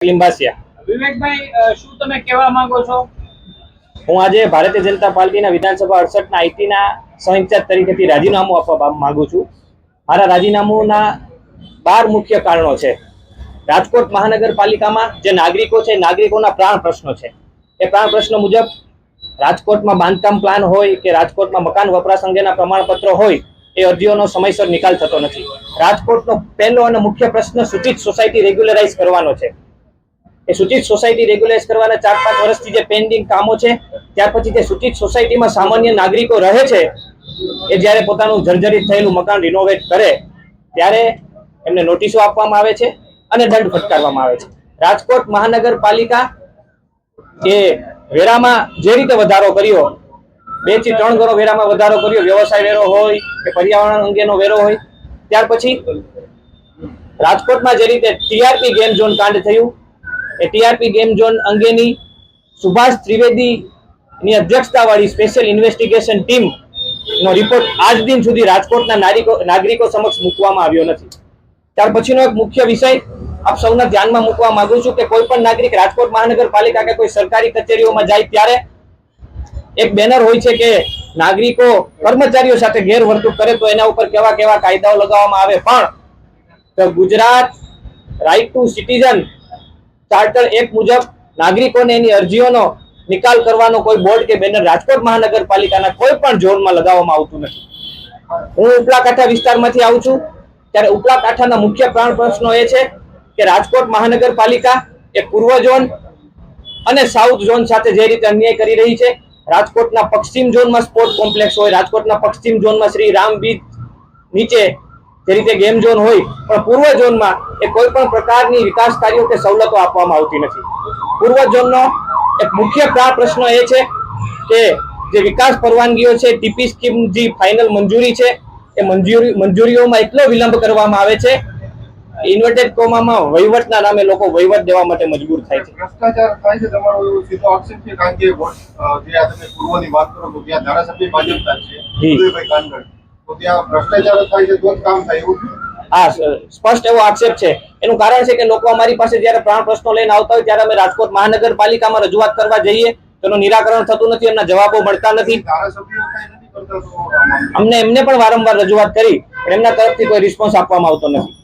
લિંબાસિયા વિવેકભાઈ, શું તમે કહેવા માંગો છો? હું આજે ભારતીય જનતા પાર્ટીના વિધાનસભા 68 ના આઈટીના સહ તરીકેથી રાજીનામું આપવા માંગુ છું. મારા રાજીનામુંના 12 મુખ્ય કારણો છે. રાજકોટ મહાનગરપાલિકામાં જે નાગરિકો છે, નાગરિકોના પ્રાણ પ્રશ્નો છે. એ પ્રાણ પ્રશ્નો મુજબ રાજકોટમાં બાંધકામ પ્લાન હોય કે રાજકોટમાં મકાન વપરાશ અંગેના પ્રમાણપત્રો હોય, એ અરજીઓનો સમયસર નિકાલ થતો નથી. રાજકોટનો પહેલો અને મુખ્ય પ્રશ્ન સૂચિત સોસાયટી રેગ્યુલરાઇઝ કરવાનો છે. એ સૂચિત સોસાયટી રેગ્યુલાઇઝ કરવાના 4-5 વર્ષથી જે પેન્ડિંગ કામો છે, ત્યાર પછી તે સૂચિત સોસાયટીમાં સામાન્ય નાગરિકો રહે છે, એ જ્યારે પોતાનું જર્જરિત થયેલું મકાન રિનોવેટ કરે ત્યારે એમને નોટિસો આપવામાં આવે છે અને દંડ ફટકારવામાં આવે છે. રાજકોટ મહાનગરપાલિકા એ વેરામાં જે રીતે વધારો કર્યો, 2 થી 3 ગણો વેરામાં વધારો કર્યો, વ્યવસાય વેરો હોય કે પર્યાવરણ અંગેનો વેરો હોય, ત્યાર પછી રાજકોટમાં જે રીતે ટીઆરપી ગેમ ઝોન કાંડ થયું, એ ટીઆરપી ગેમ ઝોન અંગેની સુભાષ ત્રિવેદીની અધ્યક્ષતાવાળી સ્પેશિયલ ઇન્વેસ્ટિગેશન ટીમ નો રિપોર્ટ આજ દિન સુધી રાજકોટના નાગરિકો સમક્ષ મૂકવામાં આવ્યો નથી. ત્યાર પછીનો એક મુખ્ય વિષય આપ સૌના ધ્યાનમાં મૂકવા માંગુ છું કે કોઈ પણ નાગરિક રાજકોટ મહાનગરપાલિકા કે કોઈ સરકારી કચેરીઓમાં જાય ત્યારે એક બેનર હોય છે કે નાગરિકો કર્મચારીઓ સાથે ગેરવર્તણૂક કરે તો એના ઉપર કેવા કેવા કાયદાઓ લગાવવામાં આવે, પણ Gujarat right to citizen charter 1 મુજબ નાગરિકોને એની અરજીઓનો નિકાલ કરવાનો કોઈ બોર્ડ કે બેનર રાજકોટ મહાનગરપાલિકાના કોઈ પણ ઝોનમાં લગાવવામાં આવતું નથી. હું ઉપલા કાંઠા વિસ્તારમાંથી આવું છું, ત્યારે ઉપલા કાંઠાના મુખ્ય પ્રાણ પ્રશ્નો એ છે કે રાજકોટ મહાનગરપાલિકા એ પૂર્વ ઝોન અને સાઉથ ઝોન સાથે જે રીતે અન્યાય કરી રહી છે. રાજકોટના પશ્ચિમ ઝોનમાં સ્પોર્ટ કોમ્પ્લેક્સ હોય, રાજકોટના પશ્ચિમ ઝોનમાં શ્રી રામ બીચ નીચે જે રીતે ગેમ ઝોન હોય, પણ પૂર્વ ઝોનમાં એ કોઈ પણ પ્રકારની વિકાસ કાર્યો કે સવલતો આપવામાં આવતી નથી. પૂર્વ ઝોનનો એક મુખ્ય પ્રાણ પ્રશ્ન એ છે કે જે વિકાસ પરવાનગીઓ છે, ટીપી સ્કીમ જે ફાઇનલ મંજૂરી છે, એ મંજૂરીઓમાં એટલો વિલંબ કરવામાં આવે છે, ઇન્વર્ટેડ કોમામાં વહીવટના નામે લોકો વહીવટ દેવા માટે મજબૂર થાય છે. ભ્રષ્ટાચાર થાય છે, તમારો સીધો આક્ષેપ છે, કારણ કે જે આ તમે પૂર્વની વાત કરો તો ત્યાં ધારાસભ્ય ભાજપના છે, ઉદયભાઈ કાનગડ, તો ત્યાં ભ્રષ્ટાચાર થાય છે તો જ કામ થાય એવું? હા, સ્પષ્ટ એવો આક્ષેપ છે. એનું કારણ છે કે લોકો અમારી પાસે જ્યારે પ્રાણ પ્રશ્નો લઈને આવતા હોય ત્યારે અમે રાજકોટ મહાનગરપાલિકામાં રજૂઆત કરવા જઈએ, તેનું નિરાકરણ થતું નથી, એમના જવાબો મળતા નથી. અમને એમને પણ વારંવાર રજૂઆત કરી, પણ એમના તરફથી કોઈ રિસ્પોન્સ આપવામાં આવતો નથી.